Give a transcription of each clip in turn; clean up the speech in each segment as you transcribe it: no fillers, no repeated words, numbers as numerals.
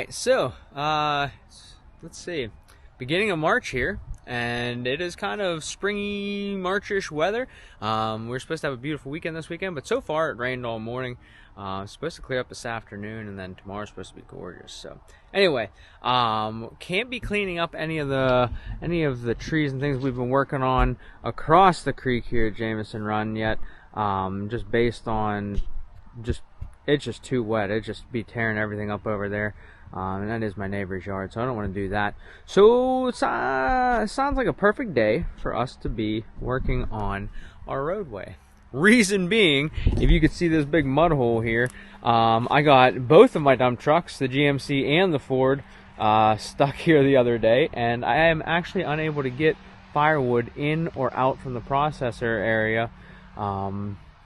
right, so let's see, beginning of March here, and it is kind of springy Marchish weather. We're supposed to have a beautiful weekend this weekend, but so far it rained all morning. It's supposed to clear up this afternoon, and then tomorrow's supposed to be gorgeous. So anyway, can't be cleaning up any of the trees and things we've been working on across the creek here at Jameson Run yet, just based on it's just too wet. It'd just be tearing everything up over there. And that is my neighbor's yard, so I don't want to do that. So it sounds like a perfect day for us to be working on our roadway. Reason being, if you could see this big mud hole here, I got both of my dump trucks, the GMC and the Ford, stuck here the other day, and I am actually unable to get firewood in or out from the processor area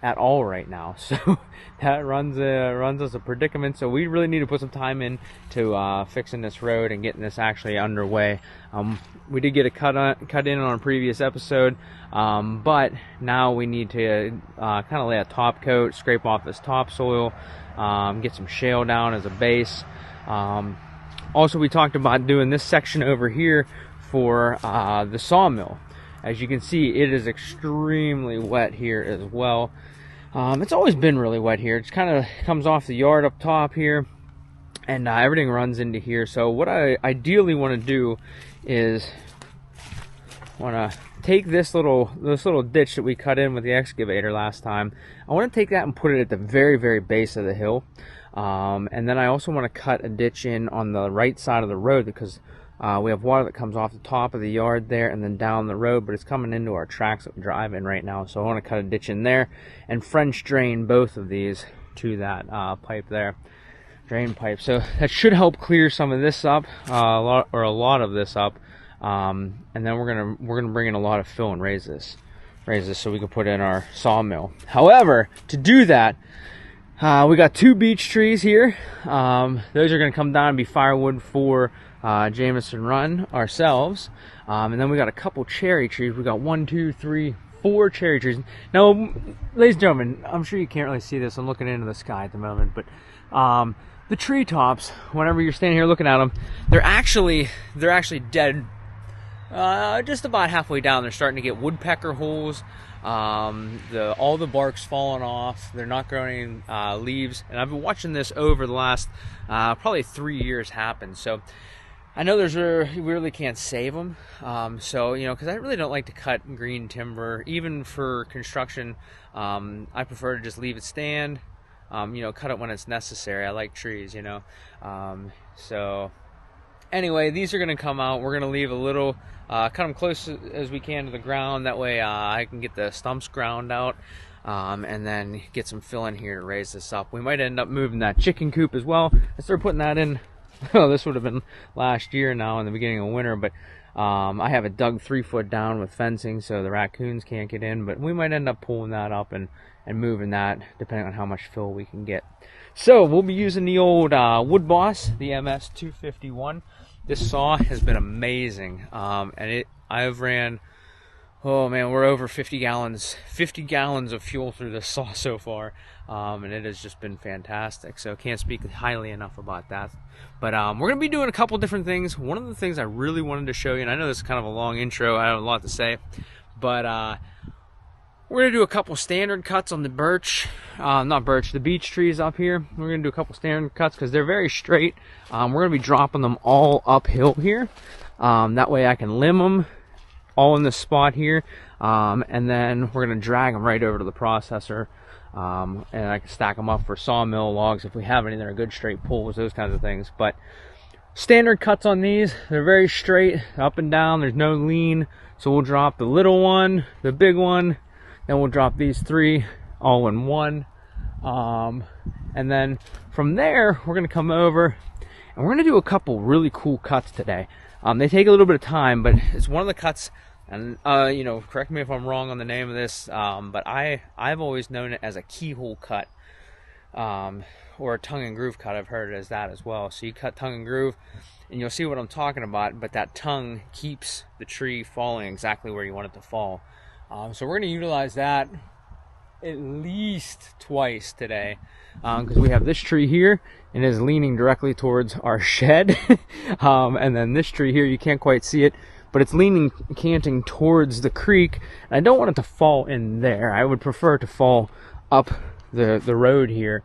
at all right now. So that runs us a predicament. So we really need to put some time in to fixing this road and getting this actually underway. We did get a cut in on a previous episode, but now we need to kind of lay a top coat, scrape off this topsoil, get some shale down as a base. Also, we talked about doing this section over here for the sawmill. As you can see, it is extremely wet here as well. It's always been really wet here. It kind of comes off the yard up top here, and everything runs into here. So what I ideally want to do is want to take this little ditch that we cut in with the excavator last time. I want to take that and put it at the very, very base of the hill. And then I also want to cut a ditch in on the right side of the road, because we have water that comes off the top of the yard there and then down the road, but it's coming into our tracks that we drive in right now. So I want to cut a ditch in there and French drain both of these to that pipe there, drain pipe. So that should help clear some of this up, a lot of this up, and then we're gonna bring in a lot of fill and raise this so we can put in our sawmill. However, to do that, we got 2 beech trees here. Those are going to come down and be firewood for Jameson Run ourselves. And then we got a couple cherry trees. We got 1, 2, 3, 4 cherry trees. Now, ladies and gentlemen, I'm sure you can't really see this. I'm looking into the sky at the moment, but the treetops, whenever you're standing here looking at them, they're actually dead. Just about halfway down. They're starting to get woodpecker holes. All the bark's falling off. They're not growing leaves, and I've been watching this over the last probably 3 years happen. So I know we really can't save them. So because I really don't like to cut green timber, even for construction. I prefer to just leave it stand. Cut it when it's necessary. I like trees, so anyway, these are going to come out. We're going to leave a little, cut them close as we can to the ground. That way I can get the stumps ground out, and then get some fill in here to raise this up. We might end up moving that chicken coop as well. I started putting that in, this would have been last year now in the beginning of winter, but I have it dug 3 foot down with fencing so the raccoons can't get in, but we might end up pulling that up and moving that depending on how much fill we can get. So we'll be using the old Wood Boss, the MS 251. This saw has been amazing, and I've ran, oh man, we're over 50 gallons of fuel through this saw so far, and it has just been fantastic. So can't speak highly enough about that. But we're gonna be doing a couple different things. One of the things I really wanted to show you, and I know this is kind of a long intro, I have a lot to say, but we're going to do a couple standard cuts on the the beech trees up here. We're going to do a couple standard cuts because they're very straight. We're going to be dropping them all uphill here. That way I can limb them all in this spot here. And then we're going to drag them right over to the processor. And I can stack them up for sawmill logs if we have any that are good straight pulls, those kinds of things. But standard cuts on these, they're very straight, up and down. There's no lean. So we'll drop the little one, the big one, then we'll drop these 3 all in one. And then from there, we're going to come over and we're going to do a couple really cool cuts today. They take a little bit of time, but it's one of the cuts, and correct me if I'm wrong on the name of this, but I've always known it as a keyhole cut, or a tongue and groove cut. I've heard it as that as well. So you cut tongue and groove, and you'll see what I'm talking about, but that tongue keeps the tree falling exactly where you want it to fall. So we're going to utilize that at least twice today, because we have this tree here and it is leaning directly towards our shed. And then this tree here, you can't quite see it, but it's leaning, canting towards the creek. And I don't want it to fall in there. I would prefer to fall up the road here.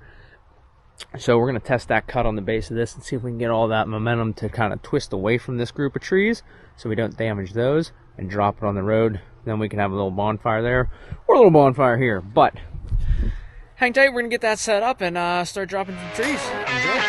So we're going to test that cut on the base of this and see if we can get all that momentum to kind of twist away from this group of trees so we don't damage those, and drop it on the road. Then we can have a little bonfire there or a little bonfire here. But hang tight, we're going to get that set up and start dropping some trees. Enjoy.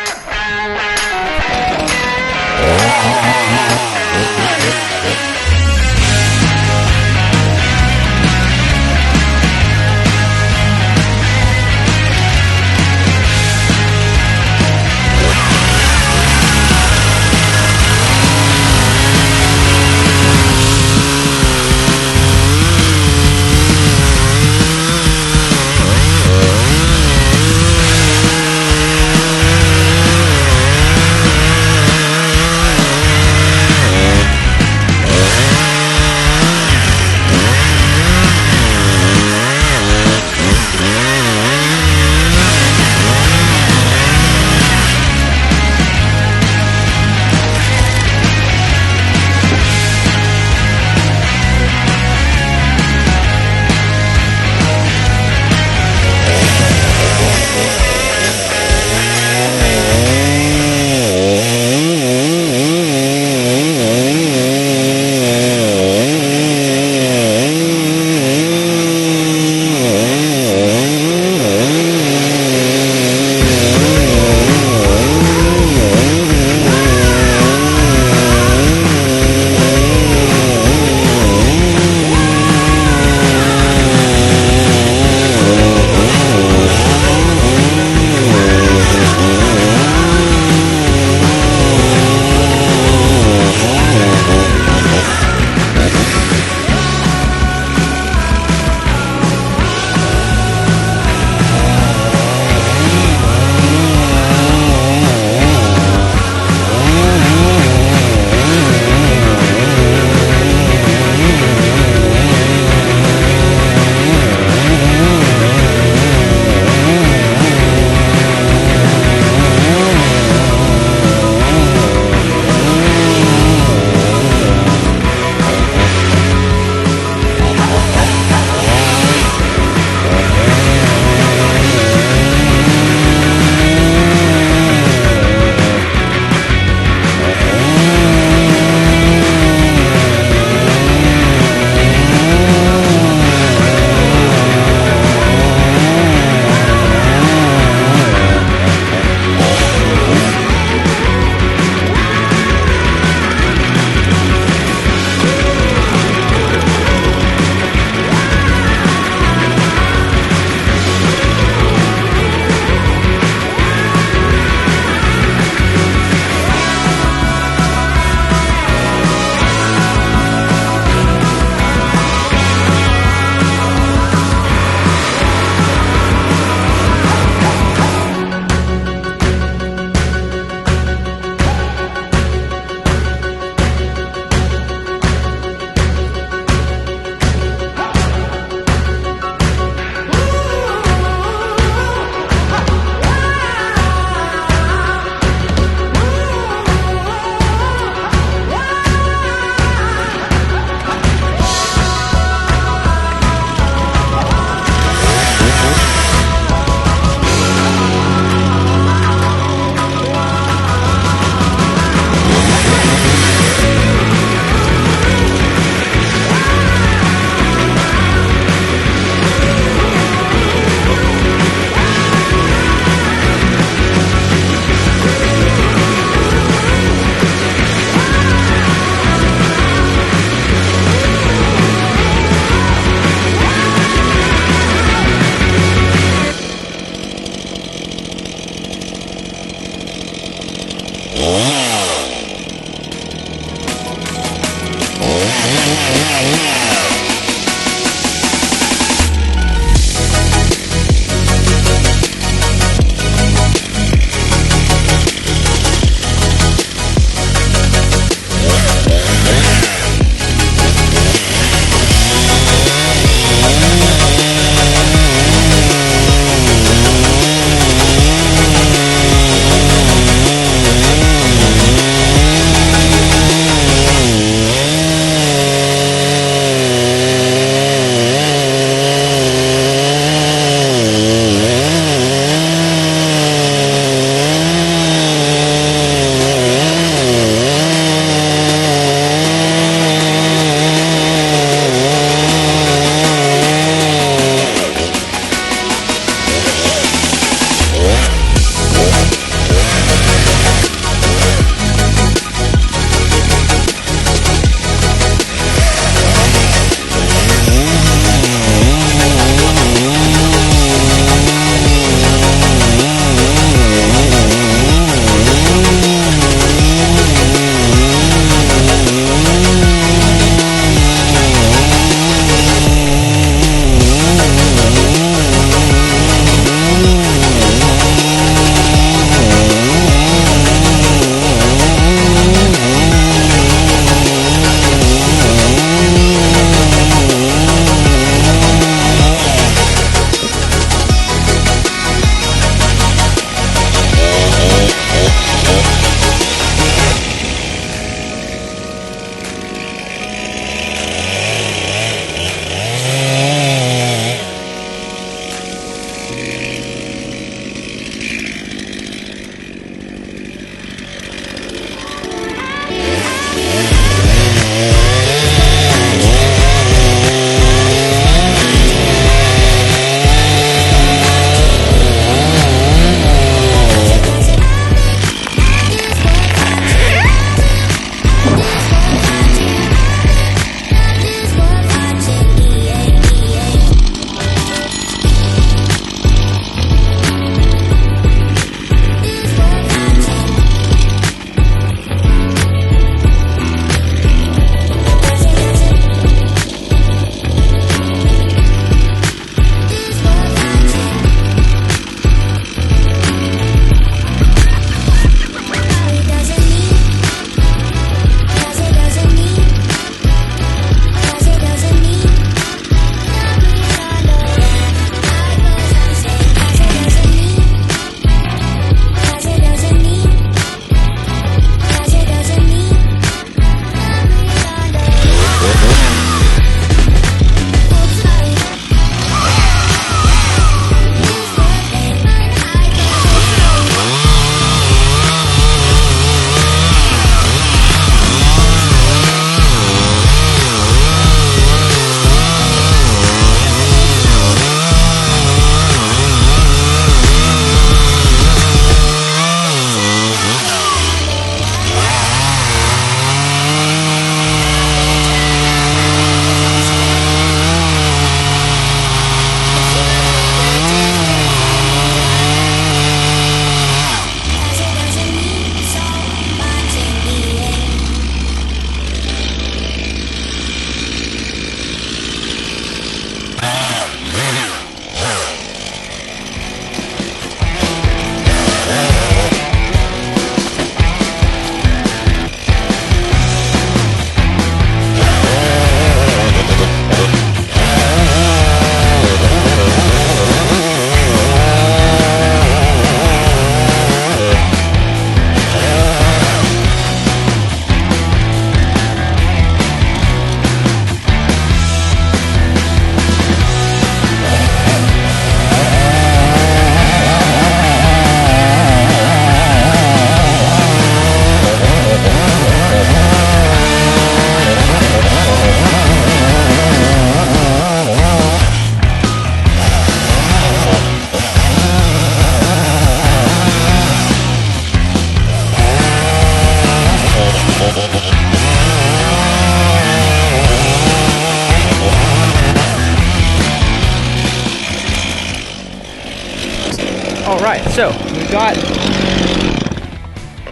right, so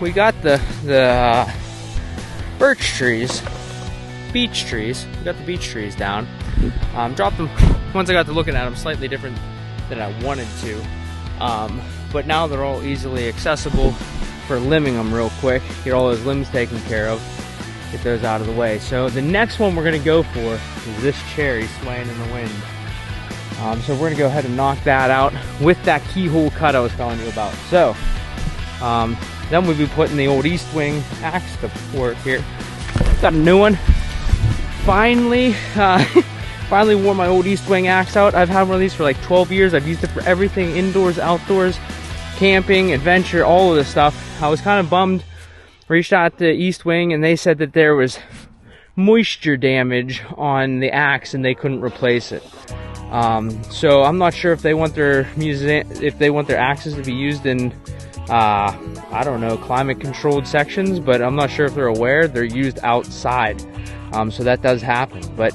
we got the birch trees, beech trees. We got the beech trees down. Dropped them once I got to looking at them slightly different than I wanted to. But now they're all easily accessible for limbing them real quick. Get all those limbs taken care of. Get those out of the way. So the next one we're gonna go for is this cherry swaying in the wind. So we're gonna go ahead and knock that out with that keyhole cut I was telling you about. So then we'll be putting the old East Wing axe to work here. Got a new one. Finally wore my old East Wing axe out. I've had one of these for like 12 years. I've used it for everything, indoors, outdoors, camping, adventure, all of this stuff. I was kind of bummed. Reached out to East Wing and they said that there was moisture damage on the axe and they couldn't replace it. So I'm not sure if they want their axes to be used in I don't know, climate controlled sections, but I'm not sure if they're aware they're used outside. So that does happen, but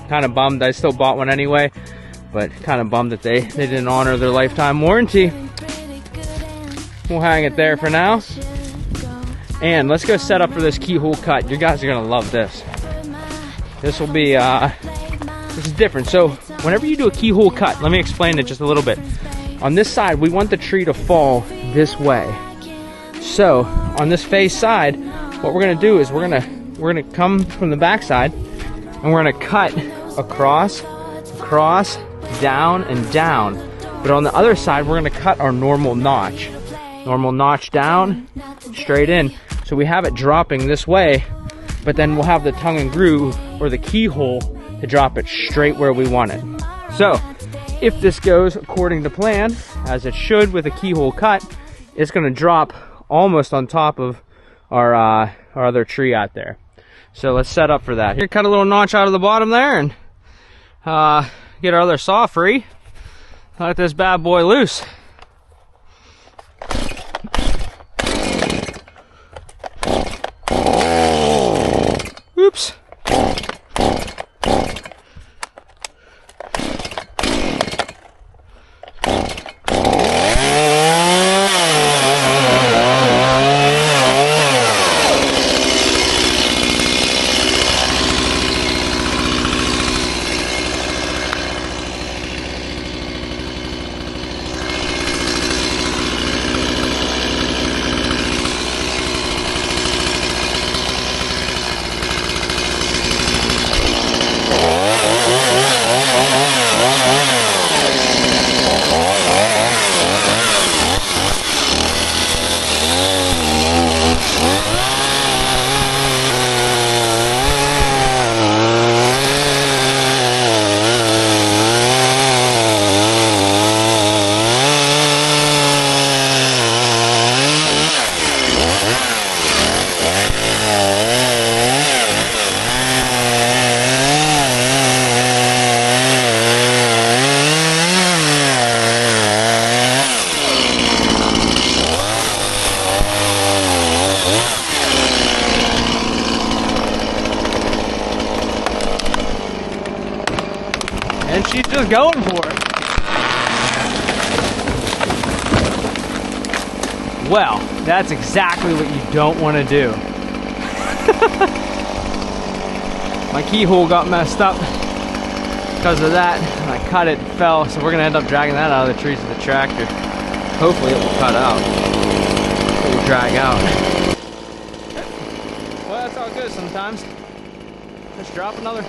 kind of bummed. I still bought one anyway, but kind of bummed that they didn't honor their lifetime warranty. We'll hang it there for now. And let's go set up for this keyhole cut. You guys are gonna love this. This will be, this is different. So whenever you do a keyhole cut, let me explain it just a little bit. On this side, we want the tree to fall this way. So on this face side, what we're gonna do is we're gonna come from the back side and we're gonna cut across, down, and down. But on the other side, we're gonna cut our normal notch. Normal notch down, straight in. So we have it dropping this way, but then we'll have the tongue and groove or the keyhole to drop it straight where we want it. So if this goes according to plan, as it should with a keyhole cut, it's gonna drop almost on top of our other tree out there. So let's set up for that. Here, cut a little notch out of the bottom there and get our other saw free. Let this bad boy loose. Oops. And she's just going for it. Well, that's exactly what you don't want to do. My keyhole got messed up because of that. And I cut it, it fell, so we're going to end up dragging that out of the trees with the tractor. Hopefully it will cut out. It will drag out. Well, that's how it goes sometimes. Let's drop another.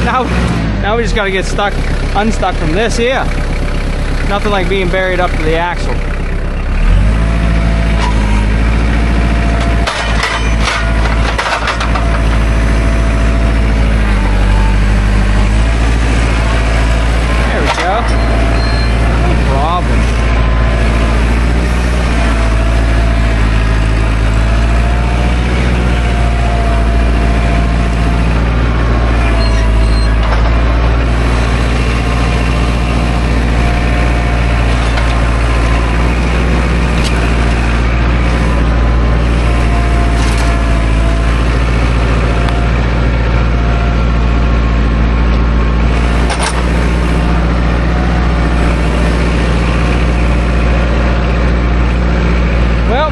Now we just got to get unstuck from this here. Nothing like being buried up to the axle. There we go. No problem.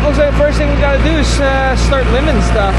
Looks like the first thing we gotta do is start limbing stuff.